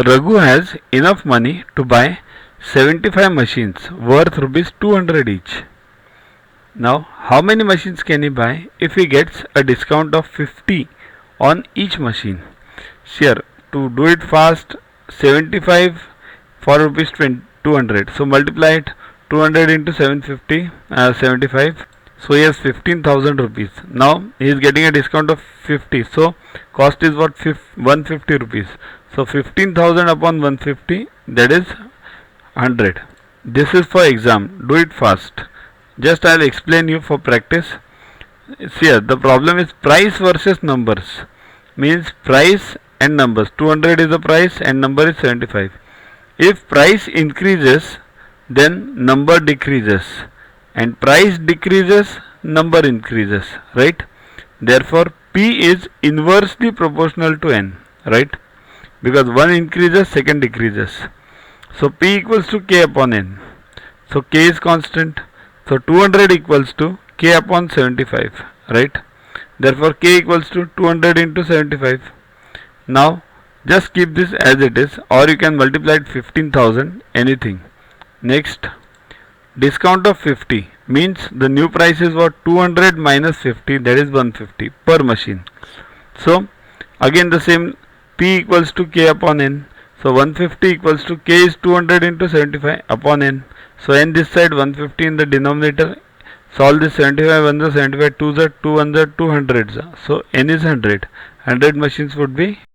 Raghu has enough money to buy 75 machines worth rupees 200 each. Now, how many machines can he buy if he gets a discount of 50 on each machine? Sure, to do it fast, 75 for rupees 200. So multiply it, 200 into 750, 75. So he has 15,000 rupees. Now he is getting a discount of 50. So cost is what? 150 rupees. So 15,000 upon 150, that is 100. This is for exam. Do it fast. Just I will explain you for practice. See here, the problem is price versus numbers. Means price and numbers. 200 is the price and number is 75. If price increases, then number decreases, and price decreases, number increases, right? Therefore P is inversely proportional to N, right? Because one increases, second decreases. So P equals to K upon N. So K is constant. So 200 equals to K upon 75, right? Therefore K equals to 200 into 75. Now just keep this as it is, or you can multiply it 15,000, anything. Next, discount of 50 means the new price is what? 200 minus 50, that is 150 per machine. So again the same, P equals to K upon N. So 150 equals to K is 200 into 75 upon N. So N this side, 150 in the denominator. Solve this, 75 1 the 75, 2 the 2 1 the 200s. So N is 100. 100 machines would be